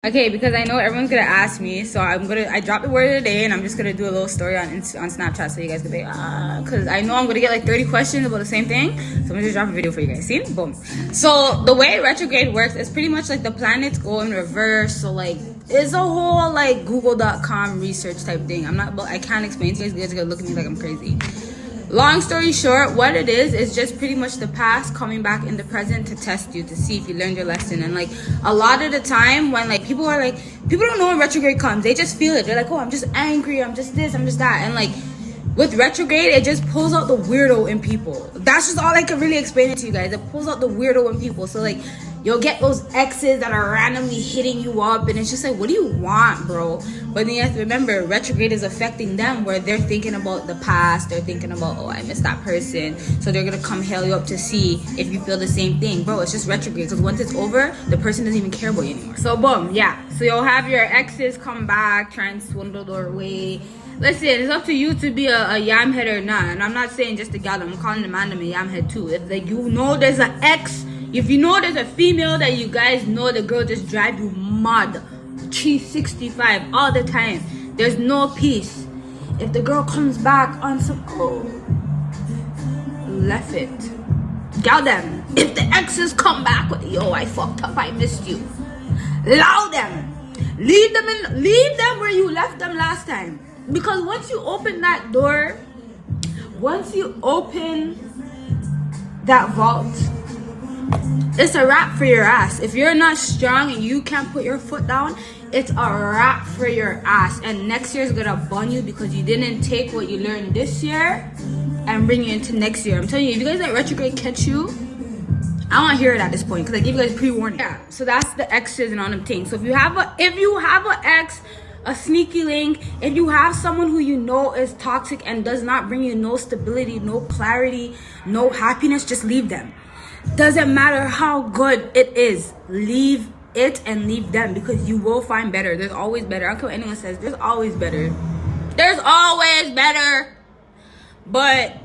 Okay, because I know everyone's gonna ask me, so I dropped the word of the day, and I'm just gonna do a little story on Snapchat, so you guys can be because I know I'm gonna get like 30 questions about the same thing, so I'm gonna just drop a video for you guys. See, boom. So the way retrograde works is pretty much like the planets go in reverse. So like it's a whole like Google.com research type thing. I can't explain to you guys. You guys are gonna look at me like I'm crazy. Long story short, what it is just pretty much the past coming back in the present to test you, to see if you learned your lesson. And like a lot of the time when like people don't know when retrograde comes, they just feel it. They're like, oh, I'm just angry, I'm just this, I'm just that. And like with retrograde, it just pulls out the weirdo in people. That's just all I can really explain it to you guys. It pulls out the weirdo in people. So like you'll get those exes that are randomly hitting you up, and it's just like, what do you want, bro? But then you have to remember, retrograde is affecting them, where they're thinking about the past. They're thinking about, oh, I miss that person. So they're gonna come hail you up to see if you feel the same thing. Bro, it's just retrograde, because once it's over, the person doesn't even care about you anymore. So boom, yeah. So you'll have your exes come back, try and swindle their way. Listen, it's up to you to be a yam head or not. And I'm not saying just the gal, I'm calling the man a yam head too. If like you know there's an ex, if you know there's a female that you guys know the girl just drive you mad 365 all the time, there's no peace. If the girl comes back on some left it. Gal them. If the exes come back with, yo, I fucked up, I missed you, allow them. Leave them where you left them last time. Because once you open that door, once you open that vault, it's a wrap for your ass. If you're not strong and you can't put your foot down, it's a wrap for your ass. And next year is gonna bun you because you didn't take what you learned this year and bring it into next year. I'm telling you, if you guys let retrograde catch you, I don't want to hear it at this point because I give you guys pre-warning. Yeah, so that's the exes and all them things. So if you have an ex, a sneaky link, if you have someone who you know is toxic and does not bring you no stability, no clarity, no happiness, just leave them. Doesn't matter how good it is, leave it and leave them, because you will find better. There's always better. I don't care what anyone says, there's always better. There's always better. But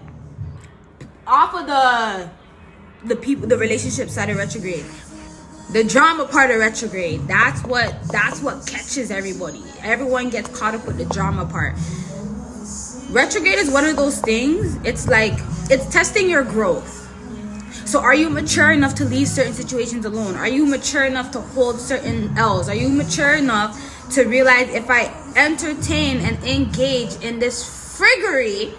off of the people, the relationship side of retrograde, the drama part of retrograde, that's what catches everybody. Everyone gets caught up with the drama part. Retrograde is one of those things, it's like, it's testing your growth. So are you mature enough to leave certain situations alone? Are you mature enough to hold certain L's? Are you mature enough to realize, if I entertain and engage in this friggery,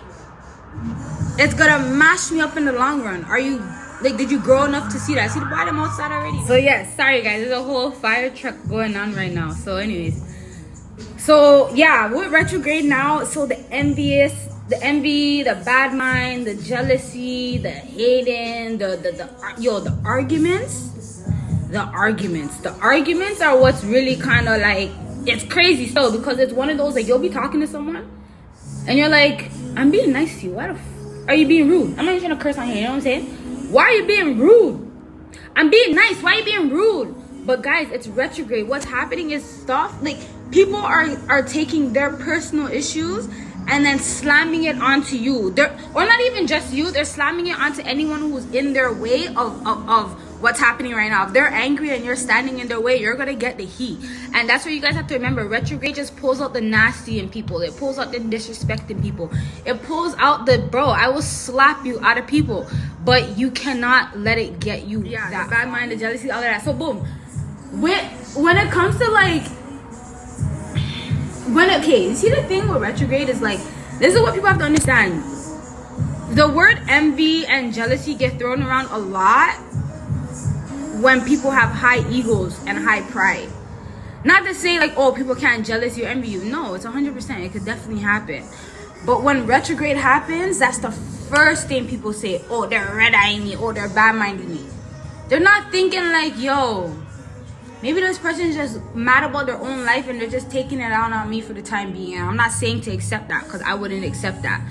it's gonna mash me up in the long run? Are you, like, did you grow enough to see that? See the bottom outside already? So yes, sorry guys, there's a whole fire truck going on right now. So anyways, so yeah, with retrograde now, so the envy, the bad mind, the jealousy, the hating, the arguments are what's really kind of like, it's crazy still, because it's one of those, like, you'll be talking to someone and you're like, I'm being nice to you, why the are you being rude? I'm not even trying to curse on here, you know what I'm saying? Why are you being rude? I'm being nice, why are you being rude? But guys, it's retrograde. What's happening is stuff like people are taking their personal issues and then slamming it onto you. Or not even just you, they're slamming it onto anyone who's in their way of what's happening right now. If they're angry and you're standing in their way, you're gonna get the heat. And that's what you guys have to remember. Retrograde just pulls out the nasty in people. It pulls out the disrespect in people. It pulls out the, bro, I will slap you out of people, but you cannot let it get you. Yeah, that bad mind, the jealousy, all of that. So boom, when it comes to like, you see, the thing with retrograde is like, this is what people have to understand. The word envy and jealousy get thrown around a lot when people have high egos and high pride. Not to say like, oh, people can't jealous you or envy you. No, it's 100%. It could definitely happen. But when retrograde happens, that's the first thing people say. Oh, they're red-eyeing me. Oh, they're bad-minding me. They're not thinking like, yo, maybe this person is just mad about their own life and they're just taking it out on me for the time being. And I'm not saying to accept that, because I wouldn't accept that.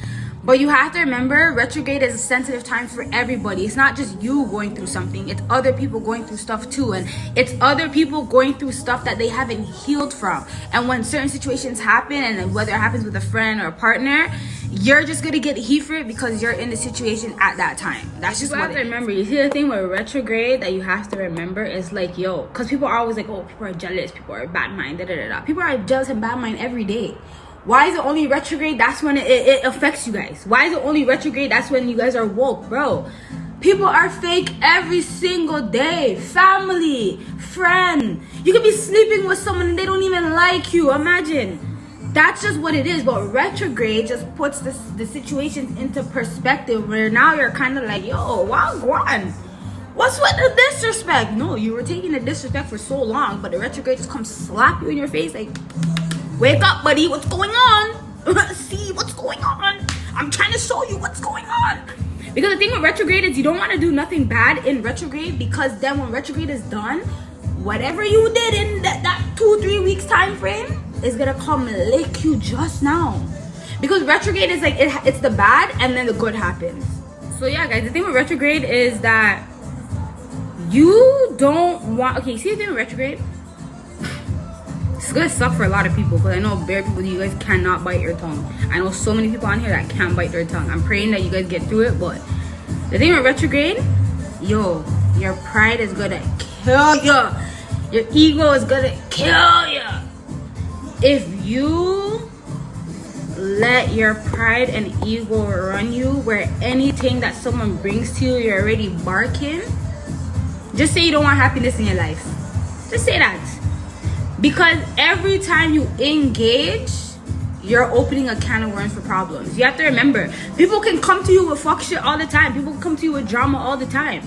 But you have to remember, retrograde is a sensitive time for everybody. It's not just you going through something. It's other people going through stuff too. And it's other people going through stuff that they haven't healed from. And when certain situations happen, and whether it happens with a friend or a partner, you're just going to get heat for it because you're in the situation at that time. That's just what it is. Remember, you see the thing with retrograde that you have to remember is like, yo, because people are always like, oh, people are jealous, people are bad-minded, da-da-da-da. People are jealous and bad-minded every day. Why is it only retrograde? That's when it affects you guys. Why is it only retrograde? That's when you guys are woke, bro. People are fake every single day. Family, friend. You could be sleeping with someone and they don't even like you. Imagine. That's just what it is. But retrograde just puts the situation into perspective where now you're kind of like, yo, wow, go on. What's with the disrespect? No, you were taking the disrespect for so long, but the retrograde just comes slap you in your face like, wake up, buddy. What's going on? See what's going on. I'm trying to show you what's going on. Because the thing with retrograde is you don't want to do nothing bad in retrograde, because then when retrograde is done, whatever you did in that 2-3 weeks time frame is gonna come lick you just now. Because retrograde is like it's the bad and then the good happens. So yeah, guys, the thing with retrograde is that you don't want. Okay, see the thing with retrograde. It's gonna suck for a lot of people, because I know bare people, you guys cannot bite your tongue. I know so many people on here that can't bite their tongue. I'm praying that you guys get through it. But the thing with retrograde, yo, your pride is gonna kill you. Your ego is gonna kill you. If you let your pride and ego run you, where anything that someone brings to you, you're already barking. Just say you don't want happiness in your life. Just say that. Because every time you engage, you're opening a can of worms for problems. You have to remember, people can come to you with fuck shit all the time. People can come to you with drama all the time.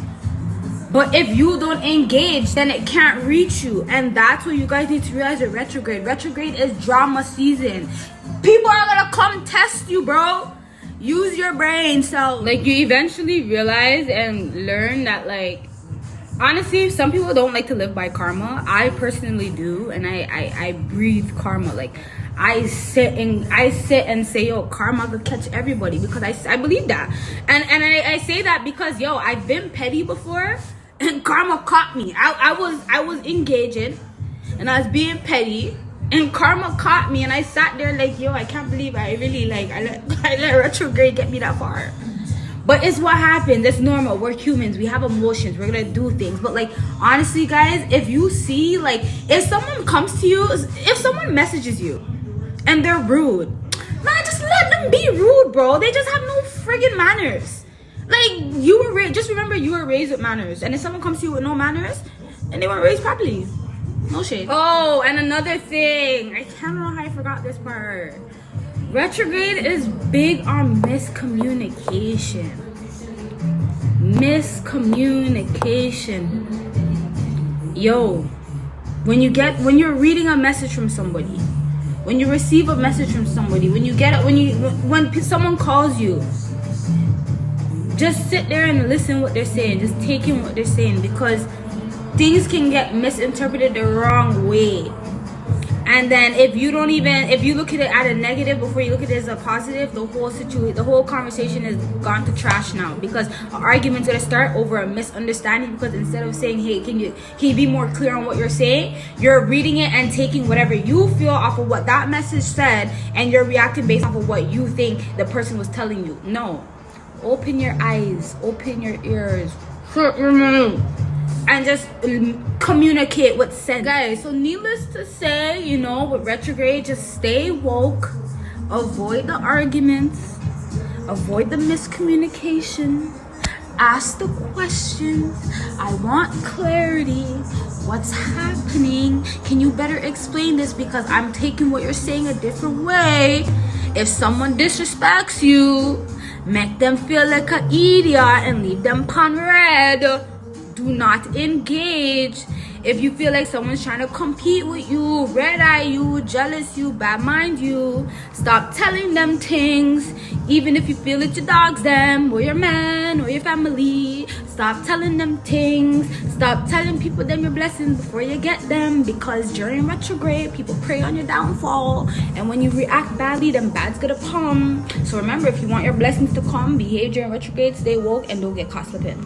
But if you don't engage, then it can't reach you. And that's what you guys need to realize with retrograde. Retrograde is drama season. People are gonna come test you, bro. Use your brain. So like, you eventually realize and learn that, like, honestly, some people don't like to live by karma. I personally do, and I breathe karma. Like, I sit and say, yo, karma could catch everybody, because I believe that. And I say that because, yo, I've been petty before, and karma caught me. I was engaging, and I was being petty, and karma caught me, and I sat there like, yo, I can't believe I really I let retrograde get me that far. But it's what happens. It's normal. We're humans. We have emotions. We're gonna do things. But like, honestly, guys, if you see, like, if someone comes to you, if someone messages you and they're rude, man, just let them be rude, bro. They just have no friggin' manners. Like, just remember, you were raised with manners. And if someone comes to you with no manners, and they weren't raised properly, no shade. Oh, and another thing, I can't remember how I forgot this part. Retrograde is big on miscommunication. Yo, when you're reading a message from somebody, when you receive a message from somebody, when someone calls you, just sit there and listen what they're saying. Just take in what they're saying, because things can get misinterpreted the wrong way. And then if you look at it at a negative before you look at it as a positive, the whole conversation has gone to trash now, because an argument's gonna start over a misunderstanding, because instead of saying, hey, can you be more clear on what you're saying, you're reading it and taking whatever you feel off of what that message said, and you're reacting based off of what you think the person was telling you. No. Open your eyes, open your ears, shut your mouth, and just communicate with sense, guys. So needless to say, you know, with retrograde, just stay woke, avoid the arguments, avoid the miscommunication, ask the questions. I want clarity. What's happening? Can you better explain this, because I'm taking what you're saying a different way. If someone disrespects you, make them feel like an idiot and leave them pan red. Do not engage. If you feel like someone's trying to compete with you, red eye you, jealous you, bad mind you, stop telling them things. Even if you feel it, your dogs them, or your man, or your family, Stop telling them things. Stop telling people them your blessings before you get them, because during retrograde, people prey on your downfall, and when you react badly, then bad's gonna come. So remember, if you want your blessings to come, behave during retrograde, stay woke, and don't get caught slipping.